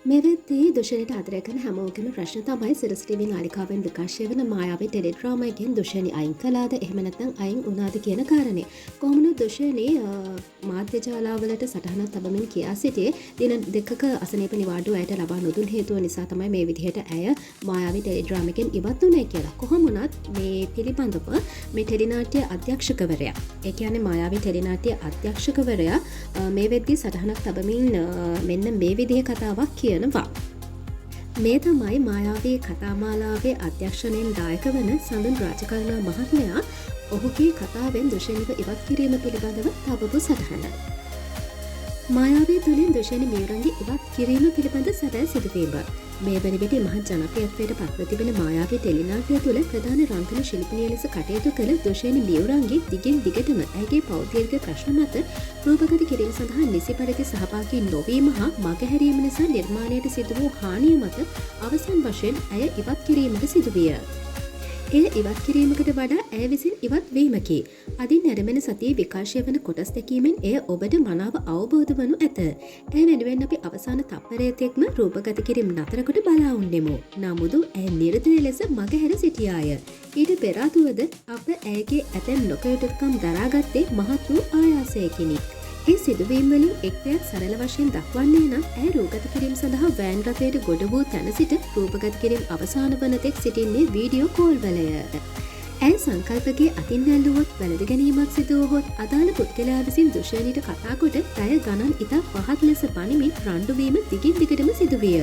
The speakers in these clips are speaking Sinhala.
මෙවෙද්දී දුෂණයට ආදරය කරන හැමෝගෙම ප්‍රශ්න තමයි සිරස් ටීවී නාලිකාවෙන් විකාශය වෙන මායාවී ටෙලිඩ්‍රාමාවකින් දුෂණි අයින් කළාද එහෙම නැත්නම් අයින් වුණාද කියන කාරණේ. කොහොමද දුෂණි මාධ්‍ය ජාලාවලට සටහනක් තබමින් කියා සිටියේ දින දෙකක අසනීප නිවාඩුව ඇයට ලබා නොදුන් හේතුව නිසා තමයි මේ විදිහට ඇය මායාවී ටෙලිඩ්‍රාමාවකින් ඉවත් වුණේ කියලා. කොහොම වුණත් මේ පිළිබඳව මේ ටෙලිනාට්‍ය අධ්‍යක්ෂකවරයා ඒ කියන්නේ මායාවී ටෙලිනාට්‍ය අධ්‍යක්ෂකවරයා මේ වෙද්දී සටහනක් තබමින් මෙන්න මේ විදිහේ කතාවක් කියනවා. මේ තමයි මායාවී කතාමාලාවේ අධ්‍යක්ෂණයෙන් දායක වන සඳුන් රාජකරුණා මහත්මයා ඔහුගේ කතාවෙන් දුෂණිව ඉවත් කිරීම පිළිබඳව තබපු සටහන. මායාවී තුළින් දුෂණි මියුරන්ගේ ඉවත් කිරීම පිළිබඳ සැබෑ සිදුවීම. මේ වන විට මහත් ජනප්‍රියත්වයට පත්ව තිබෙන මායාවී ටෙලිනාට්‍ය තුළ ප්‍රධාන රංගන ශිල්පිනිය ලෙස කටයුතු කළ දුෂණි මියුරන්ගේ දිගින් දිගටම ඇගේ පෞද්ගලික ප්‍රශ්න මත රූපගත කිරීම සඳහා නිසි පරිදි සහභාගී නොවීම හා මගහැරීම නිසා නිර්මාණයට සිදු වූ හානිය මත අවසන් වශයෙන් ඇය ඉවත් කිරීමට සිදුවිය. එය ඉවත් කිරීමකට වඩා ඇය විසින් ඉවත් වීමකි. අදින් නැරඹෙන සතියේ විකාශය වන කොටස් දැකීමෙන් එය ඔබට මනාව අවබෝධ වනු ඇත. ඇය වෙනුවෙන් අපි අවසාන තප්පරය තෙක්ම රූපගත කිරීම නතරකොට බලා උන්නෙමු. නමුදු ඇය නිරතන ලෙස මගහැර සිටියාය. ඊට පෙර ආතුවද අප ඇයගේ ඇතැම් නොකයුතුකම් දරාගත්තේ මහත් වූ ආයාසයකිනි. ඒ සිදුවීම් වලින් එක් දෙයක් සරල වශයෙන් දක්වන්නේ නම් ඇය රූපගත කිරීම සඳහා වෑන් රථයට ගොඩ වූ තැන සිට රූපගත කිරීම අවසාන වන තෙක් සිටින්නේ වීඩියෝ කෝල් වලය. ඇය සංකල්පගේ අතින් ඇල්ලුවොත් වැළඳ ගැනීමක් සිදුවහොත් අදාළ පුද්ගලයා විසින් දුෂණිට කතා කොට පැය ගණන් ඉතා පහත් ලෙස පනිමින් රණ්ඩුවීම දිගින් දිගටම සිදුවිය.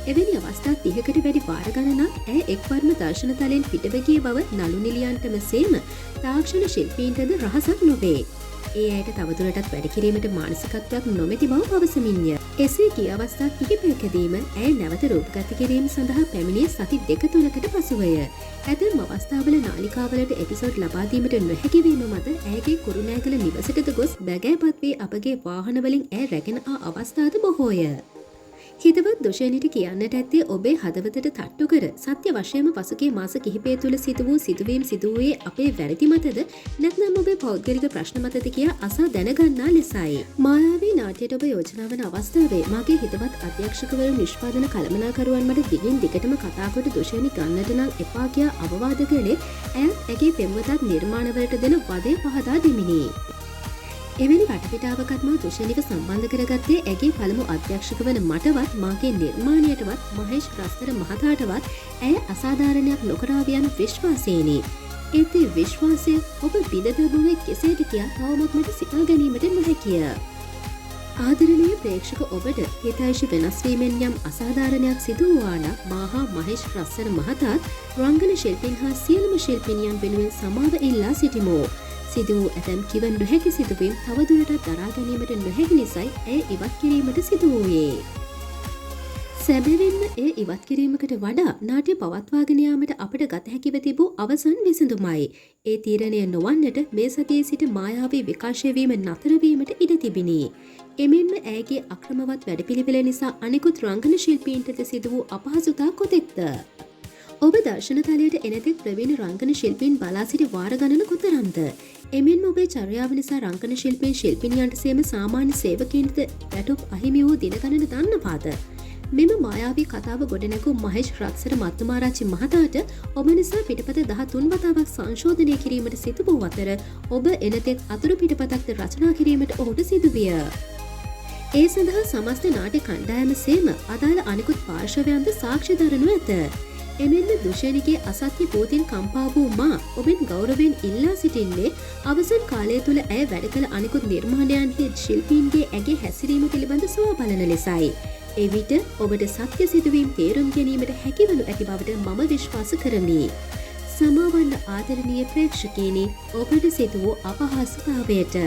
එවැනි අවස්ථා 30කට වැඩි වාර ගණනක් ඇය එක්වර්ම දර්ශන තලයෙන් පිටව ගිය බව නළු නිලියන්ටම සේම තාක්ෂණ ශිල්පීන්ටද රහසක් නොවේ. ඒ අයට තවදුරටත් වැඩ කිරීමට මානසිකත්වයක් නොමැති බව පවසමින්ය. එසේ ගිය අවස්ථා කිහිපයකදීම ඇය නැවත රූපගත කිරීම සඳහා පැමිණිය සති දෙක තුනකට පසුවය. ඇතැම් අවස්ථාවල නාලිකාවලට එපිසෝඩ් ලබා දීමට නොහැකි වීම මත ඇයගේ කුරුණෑගල නිවසටද ගොස් බැගෑපත් වී අපගේ වාහනවලින් ඇය රැගෙන ආ අවස්ථාද බොහෝය. හිතවත් දුෂණිට කියන්නට ඇත්තේ ඔබේ හදවතට තට්ටු කර සත්‍ය වශයෙන්ම පසුගිය මාස කිහිපය තුළ සිදු වූ සිදුවීම් සිදුවූයේ අපේ වැරදි මතද නැත්නම් ඔබේ පෞද්ගලික ප්‍රශ්න මතද කියා අසා දැනගන්නා ලෙසයි. මායාවී නාට්‍යයට ඔබ යෝජනා වන අවස්ථාවේ මගේ හිතවත් අධ්‍යක්ෂකවරු නිෂ්පාදන කළමනාකරුවන් මට දිගින් දිගටම කතා කොට දුෂණි ගන්නට නම් එපා කියා අවවාද කළේ ඇයත් ඇගේ පෙම්වතත් නිර්මාණවලට දෙන වදේ පහදා දෙමිනි. එවැනි වටපිටාවකත්ම දුෂණිව සම්බන්ධ කරගත්තේ ඇගේ පළමු අධ්‍යක්ෂක වන මටවත් මාගේ නිර්මාණයටවත් මහේෂ් රස්තර මහතාටවත් ඇය අසාධාරණයක් නොකරාව යන විශ්වාසයෙනි. ඒත් ඒ විශ්වාසය ඔබ බිඳදබුවේ කෙසේද කියා තවමත් මට සිතා ගැනීමට නොහැකිය. ආදරණීය ප්‍රේක්ෂක ඔබට හිතයිශි වෙනස් වීමෙන් යම් අසාධාරණයක් සිදු වූවා නම් මාහා මහේෂ් රස්තර මහතාත් රංගන ශිල්පීන් හා සියලුම ශිල්පිනියන් වෙනුවෙන් සමාව ඉල්ලා සිටිමු. සිදු වූ ඇතැම් කිව නොහැකි සිදුවීම් තවදුරටත් දරා ගැනීමට නොහැකි නිසයි ඇය ඉවත් කිරීමට සිදු වූයේ. සැබවින්ම එය ඉවත් කිරීමකට වඩා නාට්‍ය පවත්වාගෙන යාමට අපට ගත හැකිව තිබූ අවසන් විසඳුමයි. ඒ තීරණය නොවන්නට මේ සතියේ සිට මායාවී විකාශය වීම නතර වීමට ඉඩ තිබිණි. එමෙන්ම ඇයගේ අක්‍රමවත් වැඩපිළිවෙල නිසා අනෙකුත් රංගන ශිල්පීන්ටද සිදු වූ අපහසුතා කොතෙක්ද? ඔබ දර්ශන තලයට එනතෙක් ප්‍රවීණ රංගන ශිල්පීන් බලා සිටි වාර ගණන කොතරම්ද? එමෙන්ම ඔබේ චර්යාව නිසා රංගන ශිල්පීන් ශිල්පිනියන්ට සේම සාමාන්‍ය සේවකීන්ට වැටුප් අහිමි වූ දින ගණන දන්නවාද? මෙම මායාවී කතාව ගොඩනැගූ මහේෂ් රත්සර මත්තුමාරාච්චි මහතාට ඔබ නිසා පිටපත 13 වතාවක් සංශෝධනය කිරීමට සිදු වූ අතර ඔබ එනතෙක් අතුරු පිටපතක්ද රචනා කිරීමට ඔහුට සිදුවිය. ඒ සඳහා සමස්ත නාට්‍ය කණ්ඩායම සේම අදාළ අනිකුත් පාර්ශවයන්ද සාක්ෂි දරනු ඇත. එමෙන්ම දුෂණිගේ අසත්‍ය පෝතින් කම්පා වූ මා ඔබෙන් ගෞරවයෙන් ඉල්ලා සිටින්නේ අවසන් කාලය තුළ ඇය වැඩ කළ අනිකුත් නිර්මාණයන්හි ශිල්පීන්ගේ ඇගේ හැසිරීම පිළිබඳ සොයා බලන ලෙසයි. එවිට ඔබට සත්‍ය සිදුවීම් තේරුම් ගැනීමට හැකිවනු ඇති බවට මම විශ්වාස කරමි. සමාවන්න ආදරණීය ප්‍රේක්ෂකයනි ඔබට සිදු වූ අපහසුතාවයට.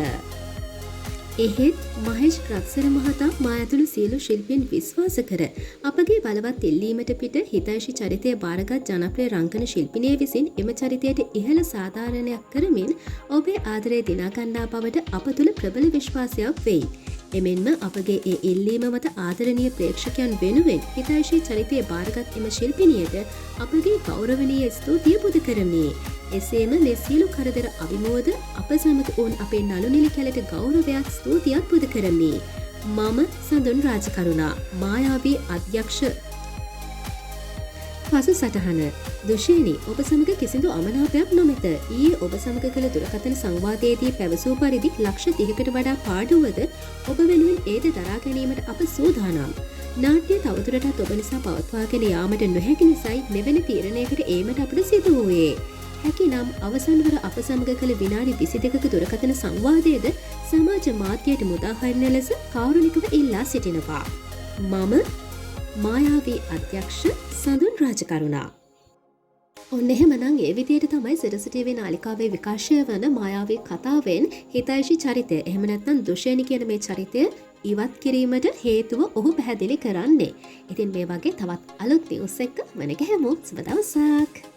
එහෙත් මහේෂ් රත්සර මහතා මා ඇතුළු සියලු ශිල්පීන් විශ්වාස කර අපගේ බලවත් ඉල්ලීමට පිට හිතයිශි චරිතය බාරගත් ජනප්‍රිය රංගන ශිල්පිනිය විසින් එම චරිතයට ඉහළ සාධාරණයක් කරමින් ඔබේ ආදරය දිනා ගන්නා බවට අප තුළ ප්‍රබල විශ්වාසයක් වෙයි. එමෙන්ම අපගේ ඒ ඉල්ලීම මත ආදරණීය ප්‍රේක්ෂකයන් වෙනුවෙන් හිතයිශී චරිතය බාරගත් එම ශිල්පිනියට අපගේ ගෞරවනීය ස්තුතිය පුද කරමි. එසේම මේ සියලු කරදර අභිමෝද අප සමග වුන් අපේ නළුනිලි කැලට ගෞරවයක් ස්තුතියක් පුද කරමි. මම සඳුන් රාජකරුණා මායාවී අධ්‍යක්ෂ පසු සටහන දුෂේනි ඔබ සමග කිසිදු අමනාපයක් නොමැත. ඊයේ ඔබ සමග කළ දුරකථන සංවාදයේදී පැවසූ පරිදි ලක්ෂ 30කට වඩා පාඩුවද ඔබ වෙනුවෙන් ඒද දරා ගැනීමට අප සූදානම්. නාට්‍ය තවදුරටත් ඔබ නිසා පවත්වාගෙන යාමට නොහැකි නිසායි මෙවැනි තීරණයකට ඒමට අපට සිදු වූයේ. හැකිනම් අවසන්වර අප සමග කළ විනාඩි 22ක දුරකථන සංවාදයේද සමාජ මාධ්‍යයට මුදාහරින ලෙස කාරුණිකව ඉල්ලා සිටිනවා. මම මායාවී අධ්‍යක්ෂ සඳුන් රාජකරුණා. ඔන්න එහෙමනම් ඒ විදියට තමයි සිරස ටීවී නාලිකාවේ විකාශය වන මායාවී කතාවෙන් හිතයිෂි චරිතය එහෙම නැත්නම් දුෂේනි කියන මේ චරිතය ඉවත් කිරීමට හේතුව ඔහු පැහැදිලි කරන්නේ. ඉතින් මේ වගේ තවත් අලුත් නිවුස් එක වෙනක හැමෝම සුබ දවසක්.